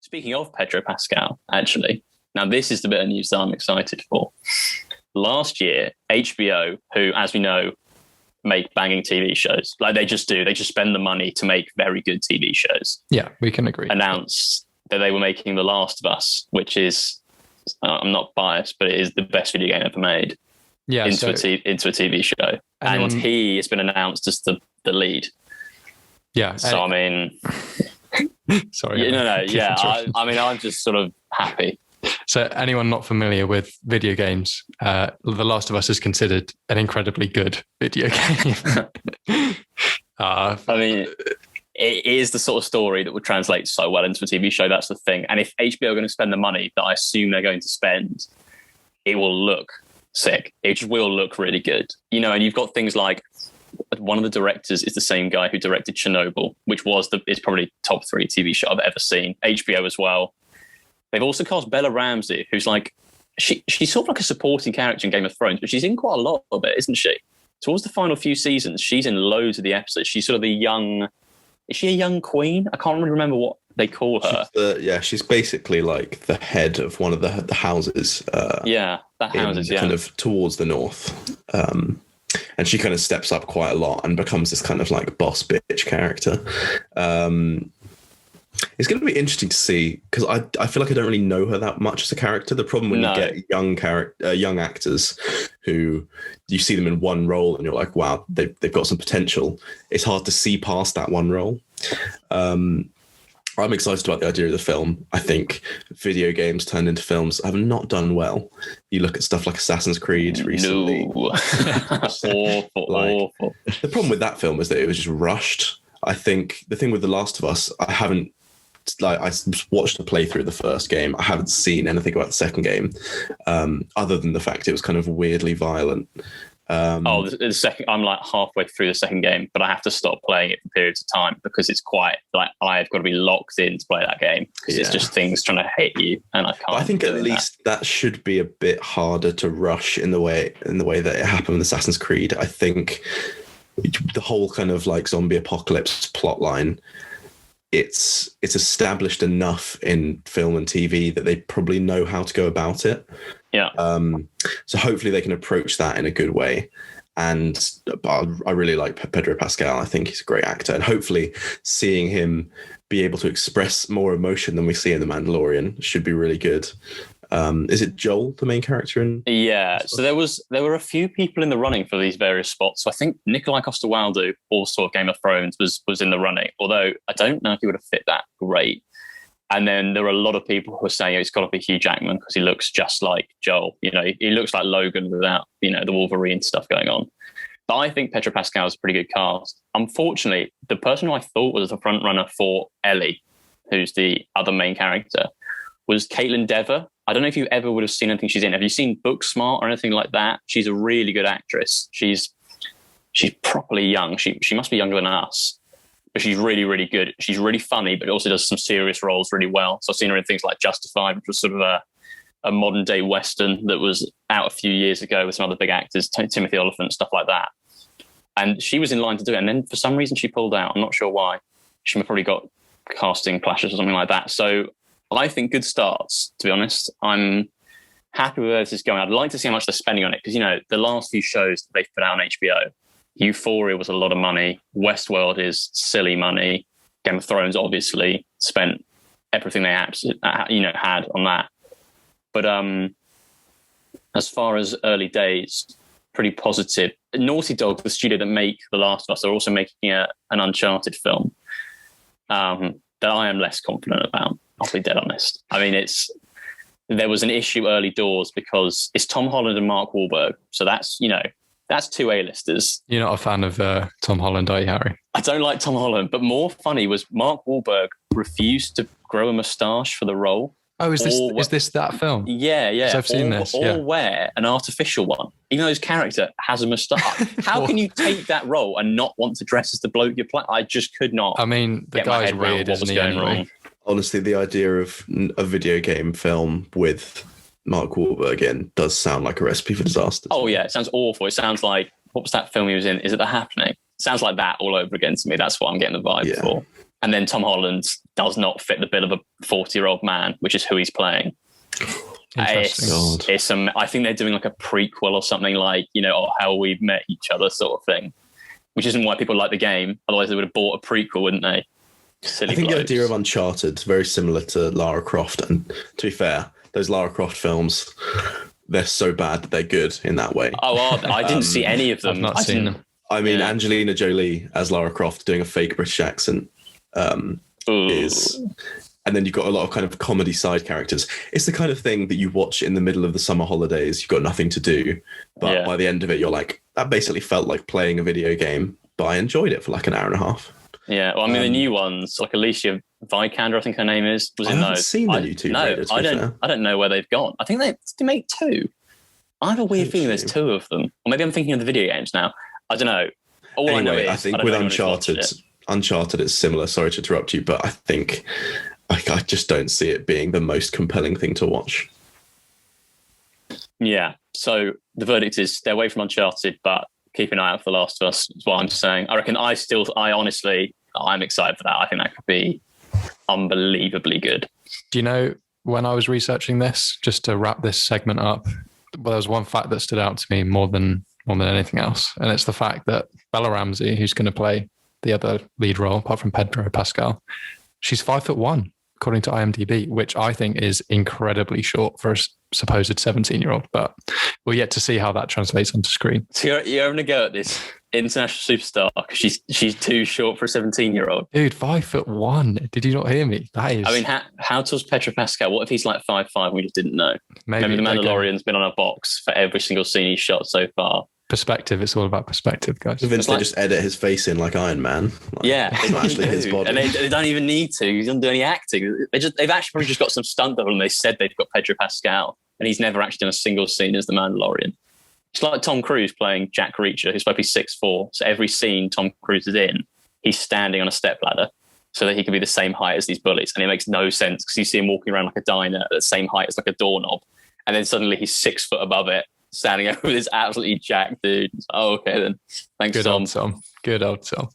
Speaking of Pedro Pascal, actually, now this is the bit of news that I'm excited for. Last year, HBO, who, as we know, make banging TV shows, like they just do, they just spend the money to make very good TV shows. Yeah, we can agree. Announced that they were making The Last of Us, which is, I'm not biased, but it is the best video game ever made. Yeah, into a TV show, and he has been announced as the lead. Yeah. So I mean, sorry. Yeah. I mean, I'm just sort of happy. So anyone not familiar with video games, The Last of Us is considered an incredibly good video game. I mean, it is the sort of story that would translate so well into a TV show. That's the thing. And if HBO are going to spend the money that I assume they're going to spend, it will look sick. It just will look really good. And you've got things like one of the directors is the same guy who directed Chernobyl, which is probably top 3 TV show I've ever seen. HBO as well. They've also cast Bella Ramsey, who's like, she's sort of like a supporting character in Game of Thrones, but she's in quite a lot of it, isn't she? Towards the final few seasons, she's in loads of the episodes. She's sort of is she a young queen? I can't really remember what they call her. She's basically like the head of one of the houses. Kind of towards the north. And she kind of steps up quite a lot and becomes this kind of like boss bitch character. It's going to be interesting to see, because I feel like I don't really know her that much as a character. The problem when you get young actors who you see them in one role and you're like, wow, they've got some potential. It's hard to see past that one role. I'm excited about the idea of the film. I think video games turned into films have not done well. You look at stuff like Assassin's Creed recently. No. Awful. The problem with that film is that it was just rushed. I think the thing with The Last of Us, I watched a playthrough of the first game. I haven't seen anything about the second game, other than the fact it was kind of weirdly violent. The second, I'm like halfway through the second game, but I have to stop playing it for periods of time because it's quite like I've got to be locked in to play that game because it's just things trying to hit you, and I can't. But I think at least that should be a bit harder to rush in the way that it happened with Assassin's Creed. I think the whole kind of like zombie apocalypse plotline, it's established enough in film and TV that they probably know how to go about it. Yeah. So hopefully they can approach that in a good way. And I really like Pedro Pascal. I think he's a great actor. And hopefully seeing him be able to express more emotion than we see in The Mandalorian should be really good. Is it Joel, the main character? Yeah. So there were a few people in the running for these various spots. So I think Nikolai Coster-Waldau, also of Game of Thrones, was in the running. Although I don't know if he would have fit that great. And then there were a lot of people who were saying it's got to be Hugh Jackman because he looks just like Joel. He looks like Logan without, the Wolverine stuff going on. But I think Pedro Pascal is a pretty good cast. Unfortunately, the person who I thought was the front runner for Ellie, who's the other main character, was Caitlin Dever. I don't know if you ever would have seen anything she's in. Have you seen Booksmart or anything like that? She's a really good actress. She's properly young. She must be younger than us. But she's really, really good. She's really funny, but also does some serious roles really well. So I've seen her in things like Justified, which was sort of a modern day Western that was out a few years ago with some other big actors, Timothy Olyphant, stuff like that. And she was in line to do it. And then for some reason she pulled out. I'm not sure why. She probably got casting clashes or something like that. So I think good starts, to be honest. I'm happy with where this is going. I'd like to see how much they're spending on it because, the last few shows that they've put out on HBO, Euphoria was a lot of money. Westworld is silly money. Game of Thrones obviously spent everything they had on that. But as far as early days, pretty positive. Naughty Dog, the studio that make The Last of Us, are also making an Uncharted film that I am less confident about. I'll be dead honest. I mean, there was an issue early doors because it's Tom Holland and Mark Wahlberg. So that's two A-listers. You're not a fan of Tom Holland, are you, Harry? I don't like Tom Holland, but more funny was Mark Wahlberg refused to grow a moustache for the role. Oh, is this that film? Yeah. I've seen this. Or wear an artificial one, even though his character has a moustache. How can you take that role and not want to dress as the bloke you're playing? I just could not. I mean, the guy's weird, isn't he? Anyway. Honestly, the idea of a video game film with Mark Wahlberg in does sound like a recipe for disaster. Oh yeah, it sounds awful. It sounds like, what was that film he was in? Is it The Happening? It sounds like that all over again to me. That's what I'm getting the vibe for. And then Tom Holland does not fit the bill of a 40-year-old man, which is who he's playing. Interesting. I think they're doing like a prequel or something like, how we met each other sort of thing, which isn't why people like the game. Otherwise they would have bought a prequel, wouldn't they? Silly I think blokes. the idea of Uncharted is very similar to Lara Croft. And to be fair, those Lara Croft films, they're so bad that they're good in that way. Oh, I didn't see any of them. I've not seen them. I mean, Angelina Jolie as Lara Croft doing a fake British accent is... And then you've got a lot of kind of comedy side characters. It's the kind of thing that you watch in the middle of the summer holidays. You've got nothing to do. But by the end of it, you're like, that basically felt like playing a video game. But I enjoyed it for like an hour and a half. Yeah, well, I mean, the new ones, like Alicia Vikander, I think her name is, was in those. I haven't seen the new Tomb Raider, I don't know where they've gone. I think they make two. I have a weird feeling there's two of them. Or maybe I'm thinking of the video games now. I don't know. I think with Uncharted, it's similar. Sorry to interrupt you, but I think... I just don't see it being the most compelling thing to watch. Yeah. So the verdict is stay away from Uncharted, but keep an eye out for The Last of Us, is what I'm saying. I reckon I'm excited for that. I think that could be unbelievably good. Do you know, when I was researching this, just to wrap this segment up, there was one fact that stood out to me more than anything else. And it's the fact that Bella Ramsey, who's going to play the other lead role, apart from Pedro Pascal, she's 5'1", according to IMDb, which I think is incredibly short for a supposed 17-year-old. But we're yet to see how that translates onto screen. So you're having a go at this international superstar because she's too short for a 17-year-old. Dude, 5'1". Did you not hear me? That is. I mean, how tall's Pedro Pascal? What if he's like 5'5" and we just didn't know? Maybe the Mandalorian's been on a box for every single scene he's shot so far. Perspective. It's all about perspective, guys. Vince, they just edit his face in like Iron Man. It's not actually his body. And they don't even need to. He doesn't do any acting. They've actually probably just got some stunt double and they said they've got Pedro Pascal and he's never actually done a single scene as the Mandalorian. It's like Tom Cruise playing Jack Reacher, who's probably 6'4". So every scene Tom Cruise is in, he's standing on a stepladder so that he can be the same height as these bullies. And it makes no sense because you see him walking around like a diner at the same height as like a doorknob. And then suddenly he's 6 foot above it, standing over with this absolutely jacked dude. Oh, okay then. Thanks, Good Tom. Old Tom. Good old Tom.